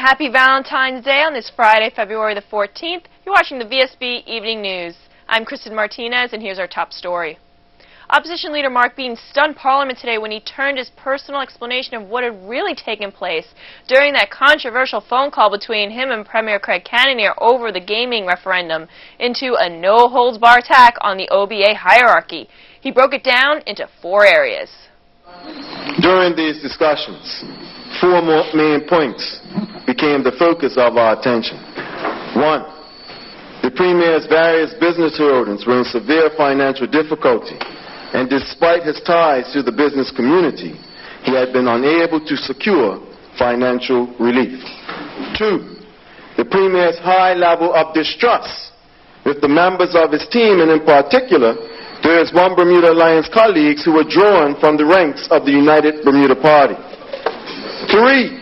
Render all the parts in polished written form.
happy Valentine's Day on this Friday, February the 14th. You're watching the VSB Evening News. I'm Kristen Martinez, and here's our top story. Opposition leader Mark Bean stunned Parliament today when he turned his personal explanation of what had really taken place during that controversial phone call between him and Premier Craig Cannonier over the gaming referendum into a no-holds-barred attack on the OBA hierarchy. He broke it down into 4 areas. During these discussions, 4 main points became the focus of our attention. 1. The Premier's various business holdings were in severe financial difficulty, and despite his ties to the business community, he had been unable to secure financial relief. 2. The Premier's high level of distrust with the members of his team, and in particular, his One Bermuda Alliance colleagues who were drawn from the ranks of the United Bermuda Party. 3.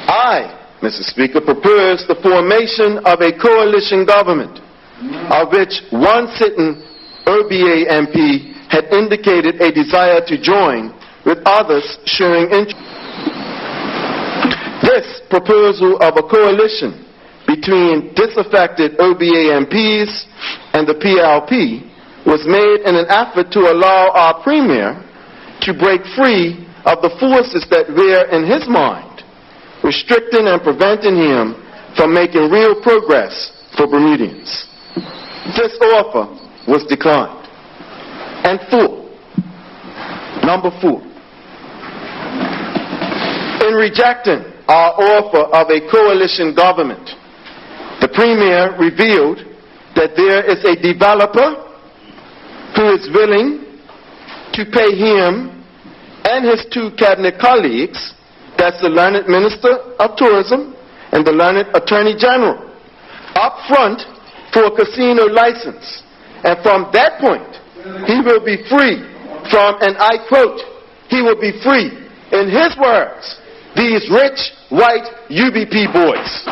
I, Mr. Speaker, proposed the formation of a coalition government, of which one sitting OBA MP had indicated a desire to join, with others showing interest. This proposal of a coalition between disaffected OBA MPs and the PLP was made in an effort to allow our Premier to break free of the forces that were, in his mind, restricting and preventing him from making real progress for Bermudians. This offer was declined. And 4, number 4, in rejecting our offer of a coalition government, the Premier revealed that there is a developer who is willing to pay him and his 2 cabinet colleagues, that's the learned Minister of Tourism and the learned Attorney General, up front for a casino license. And from that point, he will be free from, and I quote, he will be free, in his words, these rich, white UBP boys.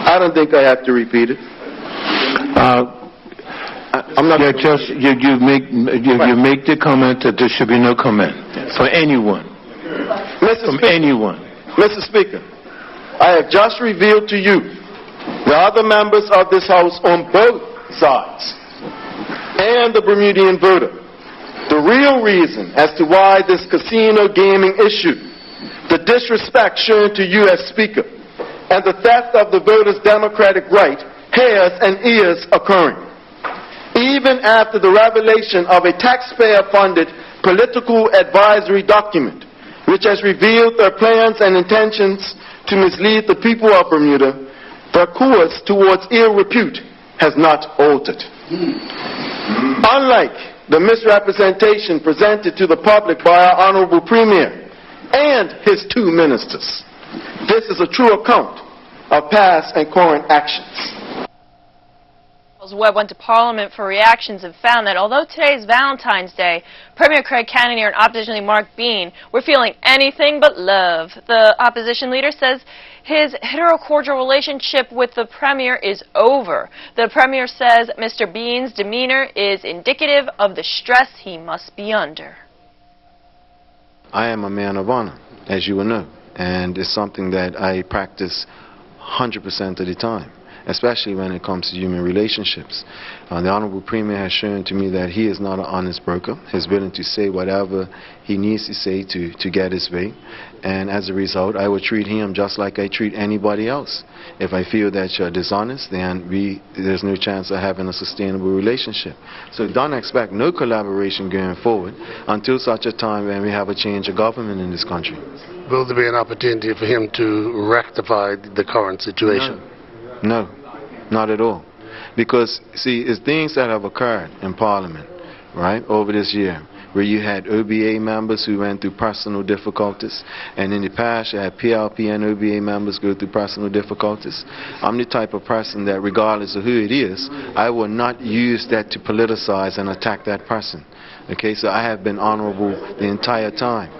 I don't think I have to repeat it. I'm not. Yeah, just you make the comment that there should be no comment for anyone. Anyone. Mr. Speaker, I have just revealed to you, the other members of this House on both sides, and the Bermudian voter, the real reason as to why this casino gaming issue, the disrespect shown to you as Speaker, and the theft of the voter's democratic right has and is occurring. Even after the revelation of a taxpayer-funded political advisory document, which has revealed their plans and intentions to mislead the people of Bermuda, their course towards ill repute has not altered. Unlike the misrepresentation presented to the public by our Honorable Premier and his 2 ministers, this is a true account of past and current actions. Webb went to Parliament for reactions and found that although today is Valentine's Day, Premier Craig Cannonier and opposition leader Mark Bean were feeling anything but love. The opposition leader says his heterocordial relationship with the Premier is over. The Premier says Mr. Bean's demeanor is indicative of the stress he must be under. I am a man of honor, as you will know, and it's something that I practice 100% of the time, especially when it comes to human relationships. The Honorable Premier has shown to me that he is not an honest broker. He's willing to say whatever he needs to say to get his way. And as a result, I will treat him just like I treat anybody else. If I feel that you're dishonest, then there's no chance of having a sustainable relationship. So don't expect no collaboration going forward until such a time when we have a change of government in this country. Will there be an opportunity for him to rectify the current situation? No, not at all. Because, see, it's things that have occurred in Parliament, right, over this year, where you had OBA members who went through personal difficulties, and in the past you had PLP and OBA members go through personal difficulties. I'm the type of person that, regardless of who it is, I will not use that to politicize and attack that person. Okay, so I have been honorable the entire time.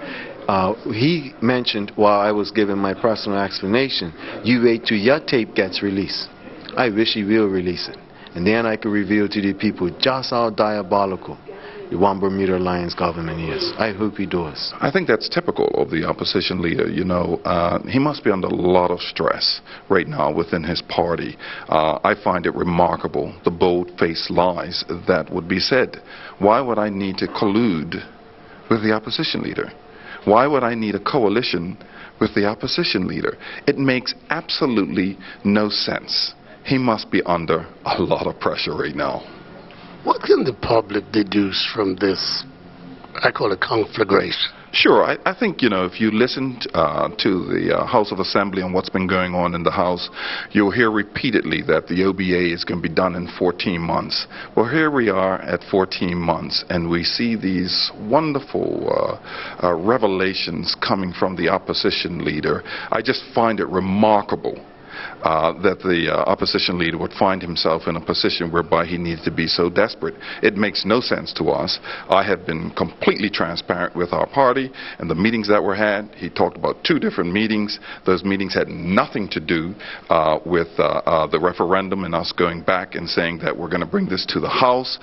He mentioned, while I was giving my personal explanation, you wait till your tape gets released. I wish he will release it. And then I could reveal to the people just how diabolical one Bermuda Alliance government is. I hope he does. I think that's typical of the opposition leader. You know, he must be under a lot of stress right now within his party. I find it remarkable, the bold-faced lies that would be said. Why would I need to collude with the opposition leader? Why would I need a coalition with the opposition leader? It makes absolutely no sense. He must be under a lot of pressure right now. What can the public deduce from this, I call it conflagration? Sure. I think, you know, if you listen to the House of Assembly and what's been going on in the House, you'll hear repeatedly that the OBA is going to be done in 14 months. Well, here we are at 14 months, and we see these wonderful revelations coming from the opposition leader. I just find it remarkable that the opposition leader would find himself in a position whereby he needs to be so desperate. It makes no sense to us. I have been completely transparent with our party and the meetings that were had. He talked about 2 different meetings. Those meetings had nothing to do with the referendum and us going back and saying that we're going to bring this to the House.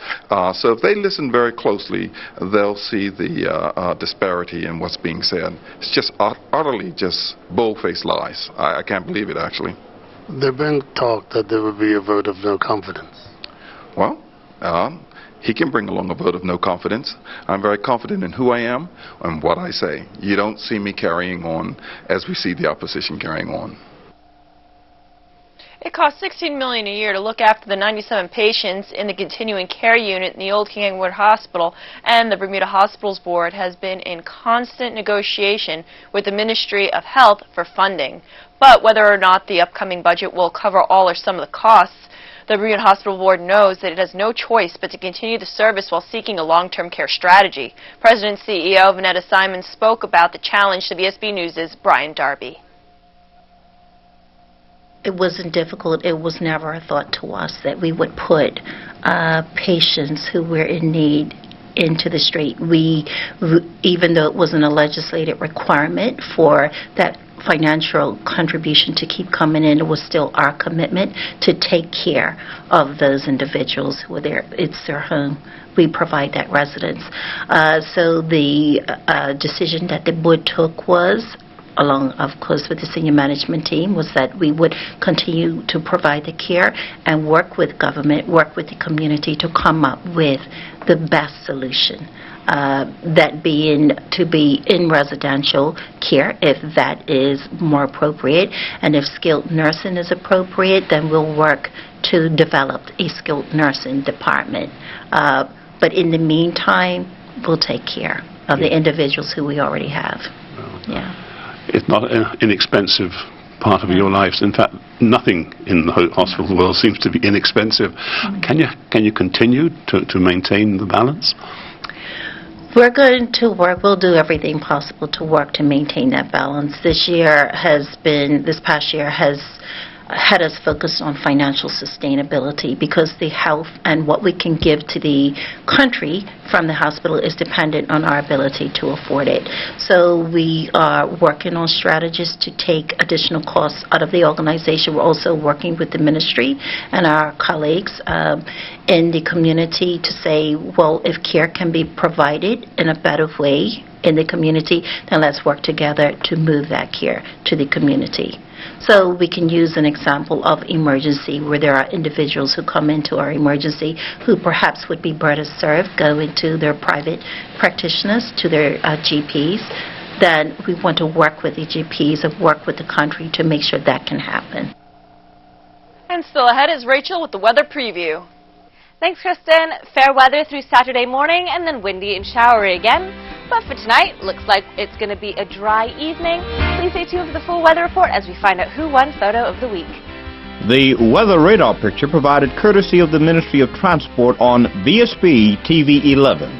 So if they listen very closely, they'll see the disparity in what's being said. It's just utterly just bull-faced lies. I can't believe it, actually. There's been talk that there will be a vote of no confidence. Well, he can bring along a vote of no confidence. I'm very confident in who I am and what I say. You don't see me carrying on as we see the opposition carrying on. It costs $16 million a year to look after the 97 patients in the continuing care unit in the old King Edward Hospital, and the Bermuda Hospitals Board has been in constant negotiation with the Ministry of Health for funding. But whether or not the upcoming budget will cover all or some of the costs, the Bermuda Hospital Board knows that it has no choice but to continue the service while seeking a long-term care strategy. President and CEO Vanetta Simons spoke about the challenge to Vsb News' Brian Darby. It wasn't difficult. It was never a thought to us that we would put patients who were in need into the street. Even though it wasn't a legislated requirement for that financial contribution to keep coming in, it was still our commitment to take care of those individuals who are there. It's their home. We provide that residence. So the decision that the board took was, along, of course, with the senior management team, was that we would continue to provide the care and work with government, work with the community to come up with the best solution. That being to be in residential care, if that is more appropriate, and if skilled nursing is appropriate, then we'll work to develop a skilled nursing department. But in the meantime, we'll take care of the individuals who we already have. Yeah. It's not an inexpensive part of your lives. In fact, nothing in the hospital world seems to be inexpensive. Can you continue to maintain the balance? We're going to work. We'll do everything possible to work to maintain that balance. This past year has had us focused on financial sustainability, because the health and what we can give to the country from the hospital is dependent on our ability to afford it. So we are working on strategies to take additional costs out of the organization. We're also working with the ministry and our colleagues in the community to say, well, if care can be provided in a better way in the community, then let's work together to move that care to the community. So we can use an example of emergency, where there are individuals who come into our emergency who perhaps would be better served going to their private practitioners, to their GPs. Then we want to work with the GPs and work with the country to make sure that can happen. And still ahead is Rachel with the weather preview. Thanks, Kristen. Fair weather through Saturday morning, and then windy and showery again. But for tonight, looks like it's going to be a dry evening. Please stay tuned for the full weather report as we find out who won Photo of the Week. The weather radar picture provided courtesy of the Ministry of Transport on Vsb TV 11.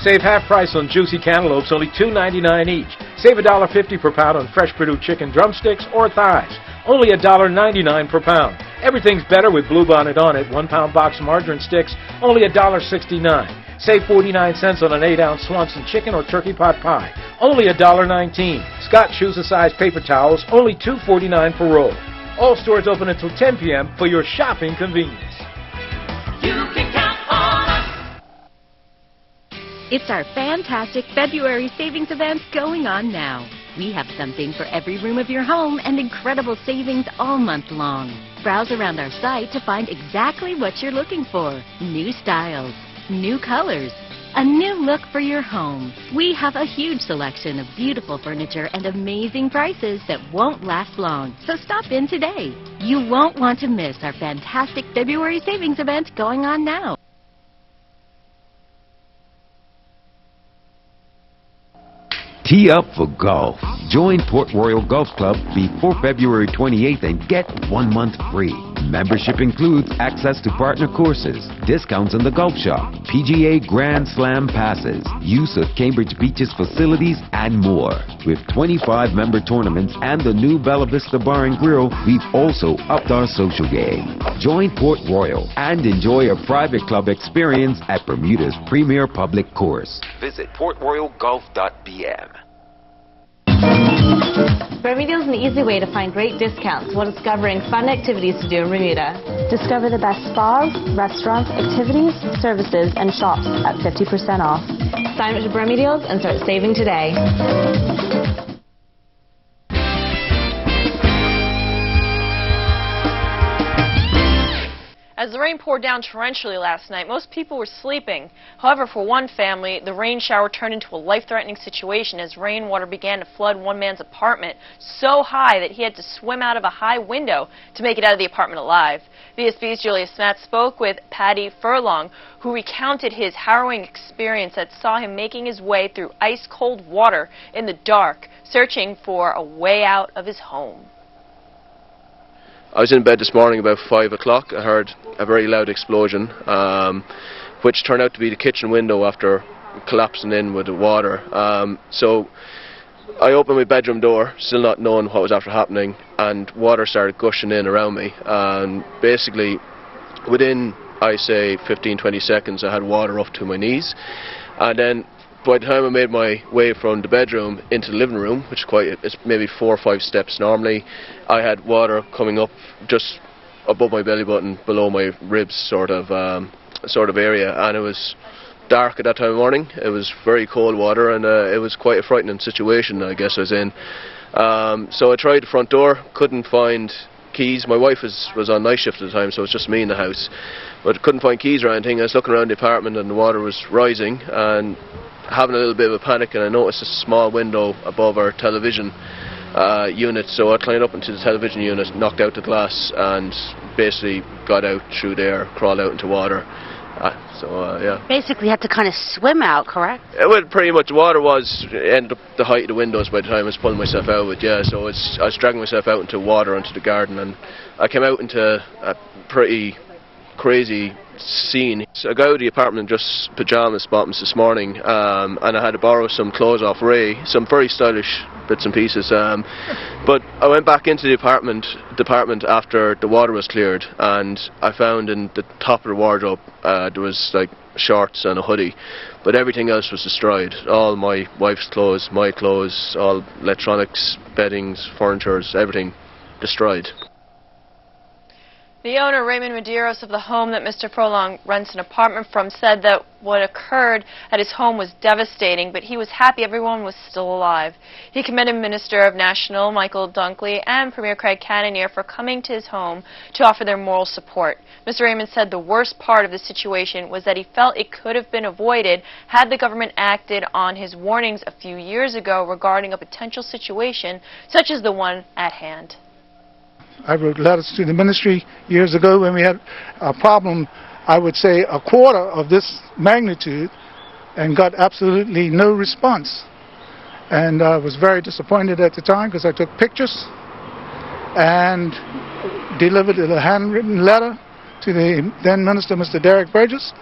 Save half price on juicy cantaloupes, only $2.99 each. Save $1.50 per pound on fresh Purdue chicken drumsticks or thighs, only $1.99 per pound. Everything's better with Bluebonnet on it. 1 pound box margarine sticks, only $1.69. Save 49 cents on an 8-ounce Swanson chicken or turkey pot pie, only $1.19. Scott Shoes size paper towels, only $2.49 per roll. All stores open until 10 p.m. for your shopping convenience. You can count on It's our fantastic February savings event going on now. We have something for every room of your home and incredible savings all month long. Browse around our site to find exactly what you're looking for. New styles, new colors, a new look for your home. We have a huge selection of beautiful furniture and amazing prices that won't last long. So stop in today. You won't want to miss our fantastic February savings event going on now. Tee up for golf. Join Port Royal Golf Club before February 28th and get 1 month free. Membership includes access to partner courses, discounts in the golf shop, PGA Grand Slam passes, use of Cambridge Beach's facilities, and more. With 25 member tournaments and the new Bella Vista Bar and Grill, we've also upped our social game. Join Port Royal and enjoy a private club experience at Bermuda's premier public course. Visit portroyalgolf.bm. Bermuda is an easy way to find great discounts while discovering fun activities to do in Bermuda. Discover the best spas, restaurants, activities, services, and shops at 50% off. Sign up to Bermuda and start saving today. As the rain poured down torrentially last night, most people were sleeping. However, for one family, the rain shower turned into a life-threatening situation as rainwater began to flood one man's apartment so high that he had to swim out of a high window to make it out of the apartment alive. VSB's Julia Smatt spoke with Patty Furlong, who recounted his harrowing experience that saw him making his way through ice-cold water in the dark, searching for a way out of his home. I was in bed this morning about 5 o'clock. I heard a very loud explosion, which turned out to be the kitchen window after collapsing in with the water. So I opened my bedroom door, still not knowing what was after happening, and water started gushing in around me. And basically, within, I say, 15-20 seconds, I had water up to my knees. And then by the time I made my way from the bedroom into the living room, which is it's maybe 4 or 5 steps normally, I had water coming up just above my belly button, below my ribs sort of area, and it was dark at that time of morning. It was very cold water, and it was quite a frightening situation, I guess, I was in. So I tried the front door, couldn't find keys. My wife was on night shift at the time, so it was just me in the house, but couldn't find keys or anything. I was looking around the apartment and the water was rising, and having a little bit of a panic, and I noticed a small window above our television unit, so I climbed up into the television unit, knocked out the glass, and basically got out through there, crawled out into water. Yeah. Basically had to kind of swim out, correct? Well, pretty much the water ended up the height of the windows by the time I was pulling myself out of it, yeah, so I was dragging myself out into water, onto the garden, and I came out into a pretty crazy scene. So I got out of the apartment in just pyjamas, bottoms this morning, and I had to borrow some clothes off Ray, some very stylish bits and pieces, but I went back into the department after the water was cleared, and I found in the top of the wardrobe there was like shorts and a hoodie, but everything else was destroyed. All my wife's clothes, my clothes, all electronics, beddings, furniture, everything destroyed. The owner, Raymond Medeiros, of the home that Mr. Furlong rents an apartment from, said that what occurred at his home was devastating, but he was happy everyone was still alive. He commended Minister of National Michael Dunkley and Premier Craig Cannonier for coming to his home to offer their moral support. Mr. Raymond said the worst part of the situation was that he felt it could have been avoided had the government acted on his warnings a few years ago regarding a potential situation such as the one at hand. I wrote letters to the ministry years ago when we had a problem, I would say a quarter of this magnitude, and got absolutely no response. And I was very disappointed at the time because I took pictures and delivered a handwritten letter to the then minister, Mr. Derek Burgess,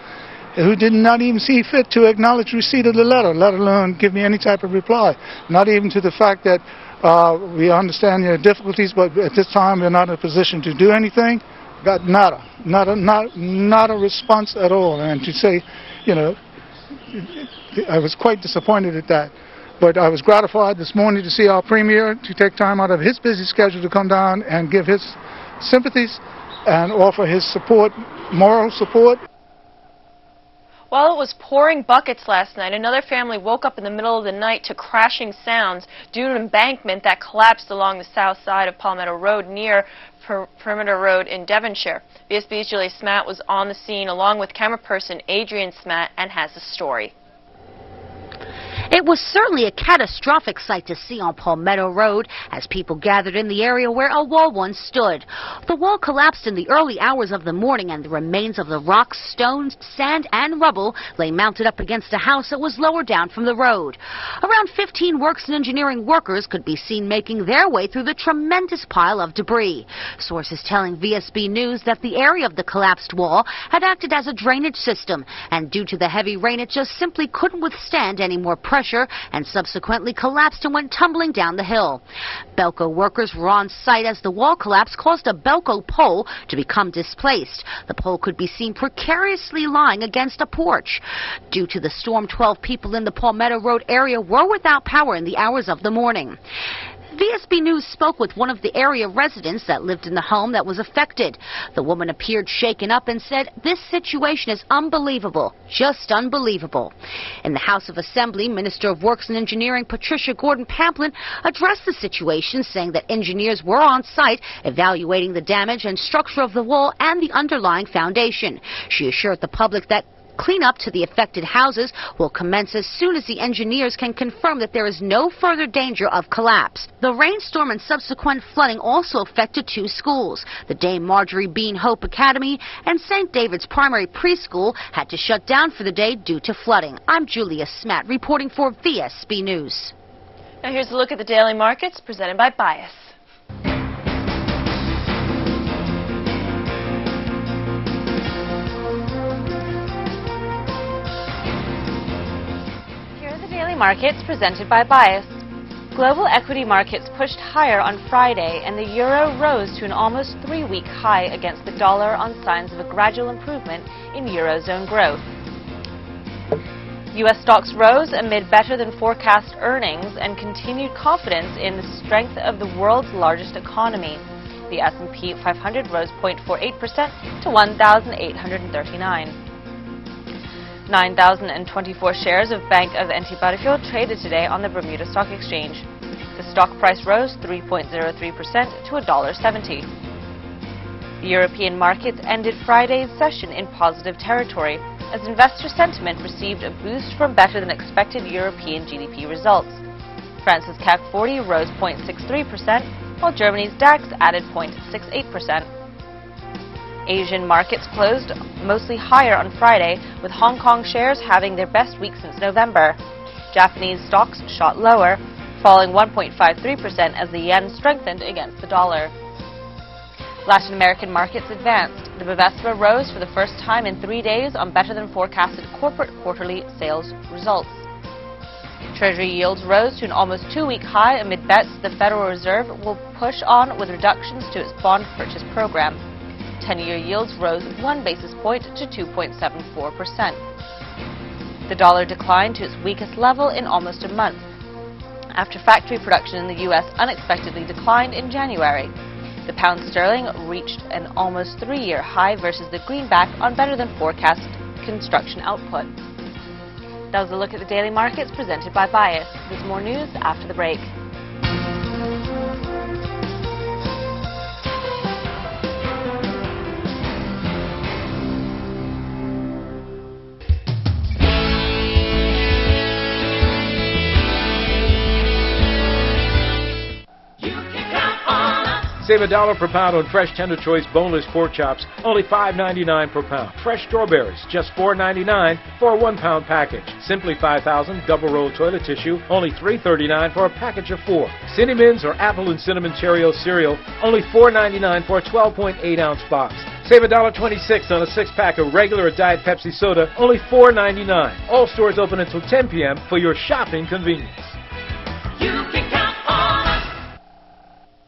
who did not even see fit to acknowledge receipt of the letter, let alone give me any type of reply. Not even to the fact that we understand your difficulties, but at this time we're not in a position to do anything. Got nada, not a response at all. And to say, you know, I was quite disappointed at that. But I was gratified this morning to see our Premier to take time out of his busy schedule to come down and give his sympathies and offer his support, moral support. While it was pouring buckets last night, another family woke up in the middle of the night to crashing sounds due to an embankment that collapsed along the south side of Palmetto Road near Perimeter Road in Devonshire. VSB's Julia Smatt was on the scene along with camera person Adrian Smatt and has the story. It was certainly a catastrophic sight to see on Palmetto Road as people gathered in the area where a wall once stood. The wall collapsed in the early hours of the morning and the remains of the rocks, stones, sand and rubble lay mounted up against a house that was lower down from the road. Around 15 works and engineering workers could be seen making their way through the tremendous pile of debris. Sources telling VSB News that the area of the collapsed wall had acted as a drainage system, and due to the heavy rain it just simply couldn't withstand any more pressure and subsequently collapsed and went tumbling down the hill. Belco workers were on site as the wall collapse caused a Belco pole to become displaced. The pole could be seen precariously lying against a porch. Due to the storm, 12 people in the Palmetto Road area were without power in the hours of the morning. VSB News spoke with one of the area residents that lived in the home that was affected. The woman appeared shaken up and said, "This situation is unbelievable, just unbelievable." In the House of Assembly, Minister of Works and Engineering Patricia Gordon-Pamplin addressed the situation, saying that engineers were on site evaluating the damage and structure of the wall and the underlying foundation. She assured the public that cleanup to the affected houses will commence as soon as the engineers can confirm that there is no further danger of collapse. The rainstorm and subsequent flooding also affected 2 schools. The Dame Marjorie Bean Hope Academy and St. David's Primary Preschool had to shut down for the day due to flooding. I'm Julia Smatt reporting for VSB News. Now here's a look at the daily markets presented by Bias. Markets presented by Bias. Global equity markets pushed higher on Friday, and the euro rose to an almost 3-week high against the dollar on signs of a gradual improvement in eurozone growth. U.S. stocks rose amid better than forecast earnings and continued confidence in the strength of the world's largest economy. The S&P 500 rose 0.48% to 1,839. 9,024 shares of Bank of NT Butterfield traded today on the Bermuda Stock Exchange. The stock price rose 3.03% to $1.70. The European markets ended Friday's session in positive territory as investor sentiment received a boost from better than expected European GDP results. France's CAC 40 rose 0.63%, while Germany's DAX added 0.68%. Asian markets closed mostly higher on Friday, with Hong Kong shares having their best week since November. Japanese stocks shot lower, falling 1.53% as the yen strengthened against the dollar. Latin American markets advanced. The Vsb rose for the first time in 3 days on better than forecasted corporate quarterly sales results. Treasury yields rose to an almost 2-week high amid bets the Federal Reserve will push on with reductions to its bond purchase program. 10-year yields rose 1 basis point to 2.74%. The dollar declined to its weakest level in almost a month, after factory production in the U.S. unexpectedly declined in January. The pound sterling reached an almost 3-year high versus the greenback on better than forecast construction output. That was a look at the daily markets presented by Bias. There's more news after the break. Save $1 per pound on fresh Tender Choice boneless pork chops, only $5.99 per pound. Fresh strawberries, just $4.99 for a 1-pound package. Simply 5,000 double roll toilet tissue, only $3.39 for a package of 4. Cinnamons or apple and cinnamon Cheerio cereal, only $4.99 for a 12.8-ounce box. Save $1.26 on a 6-pack of regular or Diet Pepsi soda, only $4.99. All stores open until 10 p.m. for your shopping convenience. You can count on us.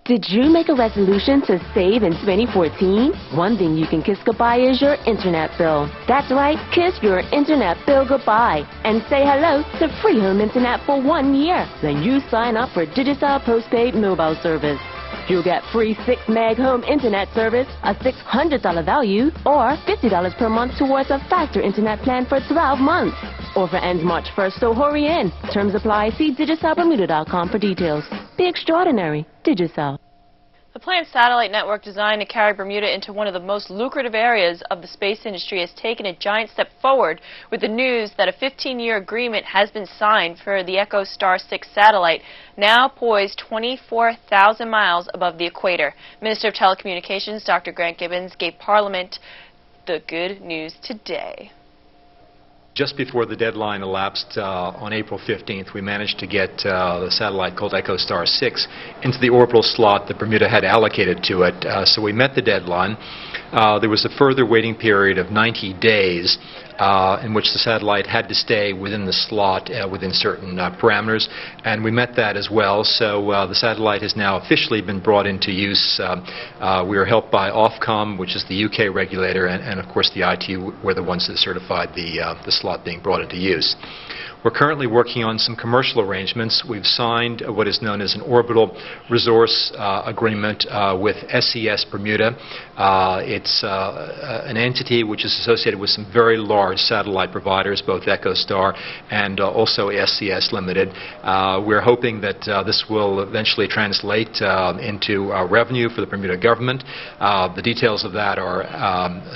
Did you make a resolution to save in 2014? One thing you can kiss goodbye is your internet bill. That's right, kiss your internet bill goodbye and say hello to free home internet for 1 year when you sign up for Digicel postpaid mobile service. You'll get free 6 meg home internet service, a $600 value, or $50 per month towards a faster internet plan for 12 months. Offer ends March 1st, so hurry in. Terms apply. See DigicelBermuda.com for details. Be extraordinary. Digicel. The planned satellite network designed to carry Bermuda into one of the most lucrative areas of the space industry has taken a giant step forward with the news that a 15-year agreement has been signed for the EchoStar 6 satellite, now poised 24,000 miles above the equator. Minister of Telecommunications Dr. Grant Gibbons gave Parliament the good news today. Just before the deadline elapsed on April 15th, we managed to get the satellite called EchoStar 6 into the orbital slot that Bermuda had allocated to it. So we met the deadline. There was a further waiting period of 90 days in which the satellite had to stay within the slot within certain parameters, and we met that as well. So the satellite has now officially been brought into use. We are helped by Ofcom, which is the UK regulator, and of course the ITU were the ones that certified the slot being brought into use. We're currently working on some commercial arrangements. We've signed what is known as an orbital resource agreement with SES Bermuda. It's an entity which is associated with some very large satellite providers, both EchoStar and also SES Limited. We're hoping that this will eventually translate into revenue for the Bermuda government. The details of that are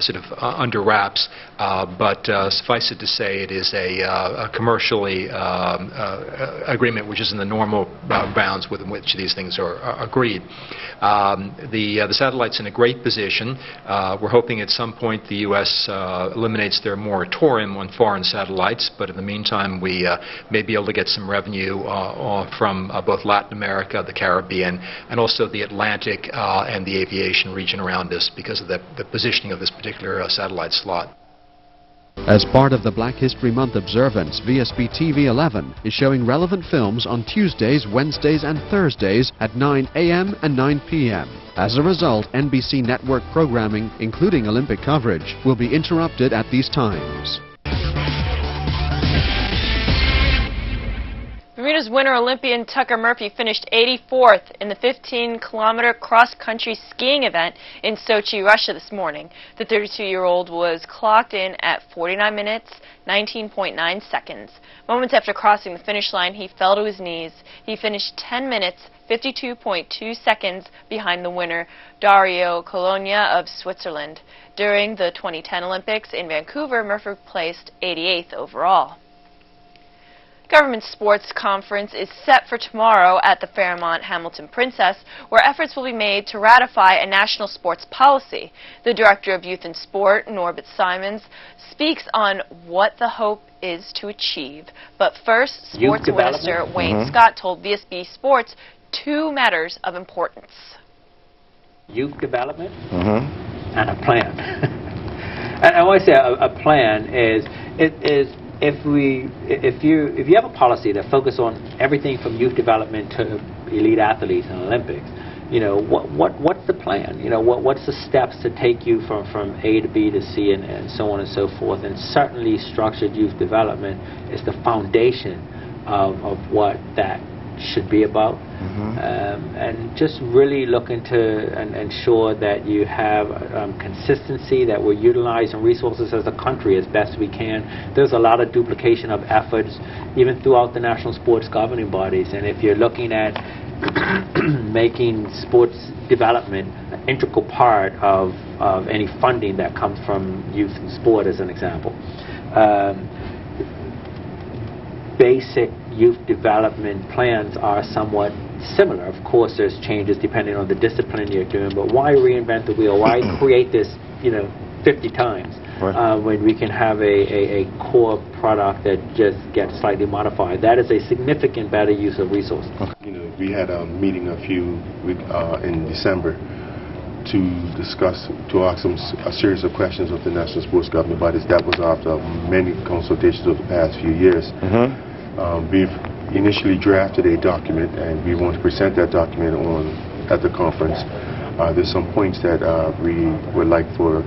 sort of under wraps, but suffice it to say it is a commercial agreement which is in the normal bounds within which these things are agreed. The satellite's in a great position. We're hoping at some point the U.S. eliminates their moratorium on foreign satellites, but in the meantime we may be able to get some revenue from both Latin America, the Caribbean, and also the Atlantic and the aviation region around us because of the positioning of this particular satellite slot. As part of the Black History Month observance, Vsb TV 11 is showing relevant films on Tuesdays, Wednesdays, and Thursdays at 9 a.m. and 9 p.m. As a result, NBC network programming, including Olympic coverage, will be interrupted at these times. Bermuda's winter Olympian Tucker Murphy finished 84th in the 15-kilometer cross-country skiing event in Sochi, Russia this morning. The 32-year-old was clocked in at 49 minutes, 19.9 seconds. Moments after crossing the finish line, he fell to his knees. He finished 10 minutes, 52.2 seconds behind the winner, Dario Colonia of Switzerland. During the 2010 Olympics in Vancouver, Murphy placed 88th overall. Government Sports Conference is set for tomorrow at the Fairmont Hamilton Princess, where efforts will be made to ratify a national sports policy. The Director of Youth and Sport, Norbert Simons, speaks on what the hope is to achieve. But first, Sports Minister Wayne Scott told VSB Sports 2 matters of importance. Youth development and a plan. And when I say a plan if you have a policy that focuses on everything from youth development to elite athletes and Olympics, you know, what's the plan? You know, what's the steps to take you from A to B to C and so on and so forth? And certainly structured youth development is the foundation of what that should be about. And just really looking to ensure that you have consistency, that we're utilizing resources as a country as best we can. There's a lot of duplication of efforts even throughout the national sports governing bodies, and if you're looking at making sports development an integral part of any funding that comes from youth and sport as an example. Basic youth development plans are somewhat similar. Of course, there's changes depending on the discipline you're doing, but why reinvent the wheel? Why create this, 50 times when we can have a core product that just gets slightly modified? That is a significant better use of resources. We had a meeting in December to ask a series of questions of the national sports governing bodies. That was after many consultations over the past few years. We've initially drafted a document, and we want to present that document at the conference. There's some points that we would like for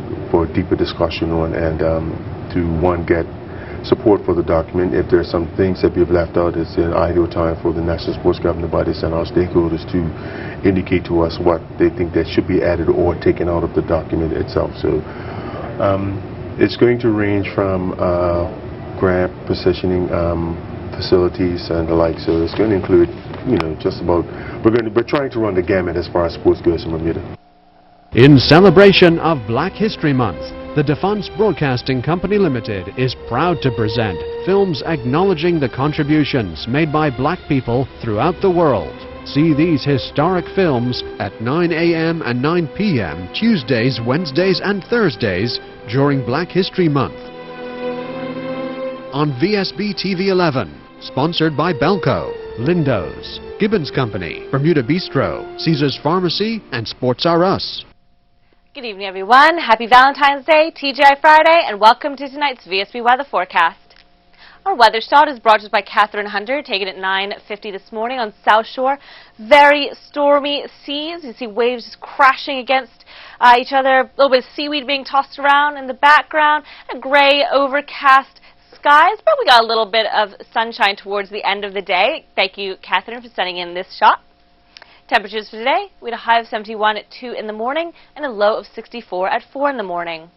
deeper discussion on, and to get support for the document. If there are some things that we've left out, it's an ideal time for the National Sports Governing Bodies and our stakeholders to indicate to us what they think that should be added or taken out of the document itself. So it's going to range from grant positioning, facilities and the like. So it's going to include, just about, we're trying to run the gamut as far as sports goes in Bermuda. In celebration of Black History Month, the Defense Broadcasting Company Limited is proud to present films acknowledging the contributions made by black people throughout the world. See these historic films at 9 a.m. and 9 p.m. Tuesdays, Wednesdays and Thursdays during Black History Month. On Vsb TV 11, sponsored by Belco, Lindo's, Gibbons Company, Bermuda Bistro, Caesar's Pharmacy and Sports R Us. Good evening, everyone. Happy Valentine's Day, TGI Friday, and welcome to tonight's VSB weather forecast. Our weather shot is brought to us by Catherine Hunter, taken at 9:50 this morning on South Shore. Very stormy seas. You see waves just crashing against each other. A little bit of seaweed being tossed around in the background. A gray, overcast skies, but we got a little bit of sunshine towards the end of the day. Thank you, Catherine, for sending in this shot. Temperatures for today, we had a high of 71 at 2 in the morning and a low of 64 at 4 in the morning.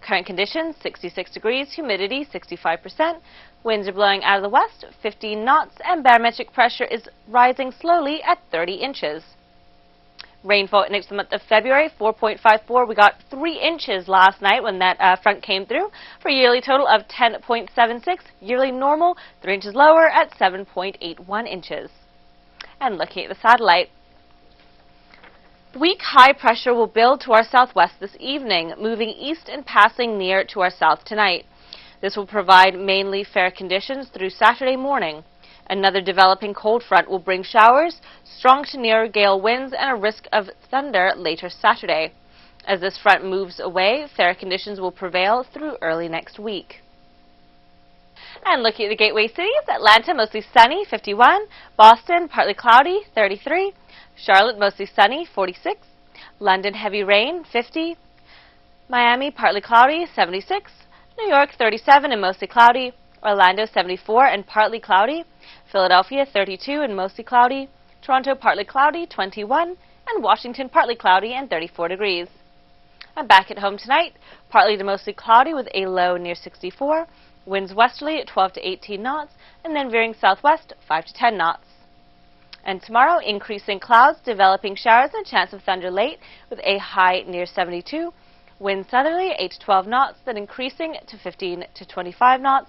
Current conditions, 66 degrees, humidity 65%, winds are blowing out of the west 15 knots, and barometric pressure is rising slowly at 30 inches. Rainfall next the month of February, 4.54. We got 3 inches last night when that front came through, for a yearly total of 10.76. Yearly normal, 3 inches lower at 7.81 inches. And looking at the satellite, weak high pressure will build to our southwest this evening, moving east and passing near to our south tonight. This will provide mainly fair conditions through Saturday morning. Another developing cold front will bring showers, strong to near gale winds, and a risk of thunder later Saturday. As this front moves away, fair conditions will prevail through early next week. And looking at the gateway cities, Atlanta mostly sunny, 51. Boston partly cloudy, 33. Charlotte mostly sunny, 46. London heavy rain, 50. Miami partly cloudy, 76. New York 37 and mostly cloudy. Orlando 74 and partly cloudy. Philadelphia 32 and mostly cloudy. Toronto partly cloudy, 21. And Washington partly cloudy and 34 degrees. And back at home tonight, partly to mostly cloudy with a low near 64. Winds westerly at 12 to 18 knots, and then veering southwest 5 to 10 knots. And tomorrow, increasing clouds, developing showers, and a chance of thunder late with a high near 72. Wind southerly 8 to 12 knots, then increasing to 15 to 25 knots,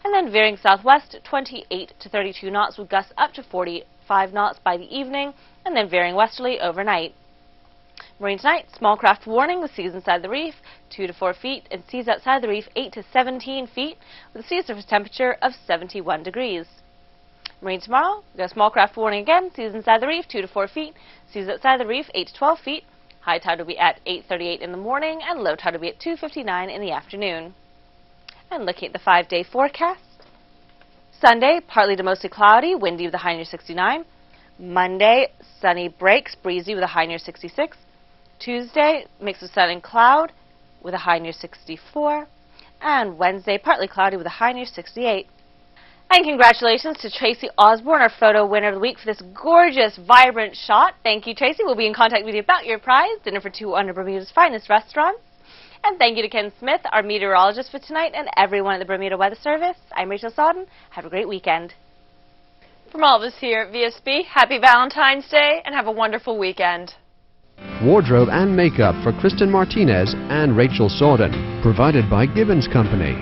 and then veering southwest 28 to 32 knots with gusts up to 45 knots by the evening, and then veering westerly overnight. Marine tonight, small craft warning with seas inside the reef 2 to 4 feet and seas outside the reef 8 to 17 feet with a sea surface temperature of 71 degrees. Marine tomorrow, we got a small craft warning again, seas inside the reef 2 to 4 feet, seas outside the reef 8 to 12 feet. High tide will be at 8:38 in the morning and low tide will be at 2:59 in the afternoon. And looking at the 5-day forecast, Sunday, partly to mostly cloudy, windy with a high near 69. Monday, sunny breaks, breezy with a high near 66. Tuesday, mix of sun and cloud with a high near 64. And Wednesday, partly cloudy with a high near 68. And congratulations to Tracy Osborne, our photo winner of the week, for this gorgeous, vibrant shot. Thank you, Tracy. We'll be in contact with you about your prize, dinner for 2 under Bermuda's finest restaurants. And thank you to Ken Smith, our meteorologist for tonight, and everyone at the Bermuda Weather Service. I'm Rachel Sodden. Have a great weekend. From all of us here at VSB, happy Valentine's Day and have a wonderful weekend. Wardrobe and makeup for Kristen Martinez and Rachel Sodden, provided by Gibbons Company.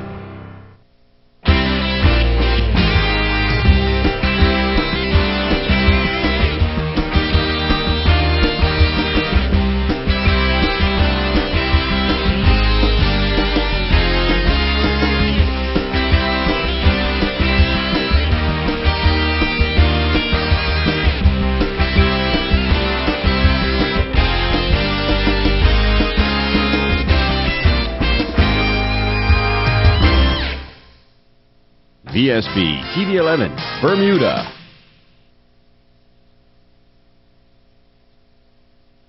VSB TV 11, Bermuda.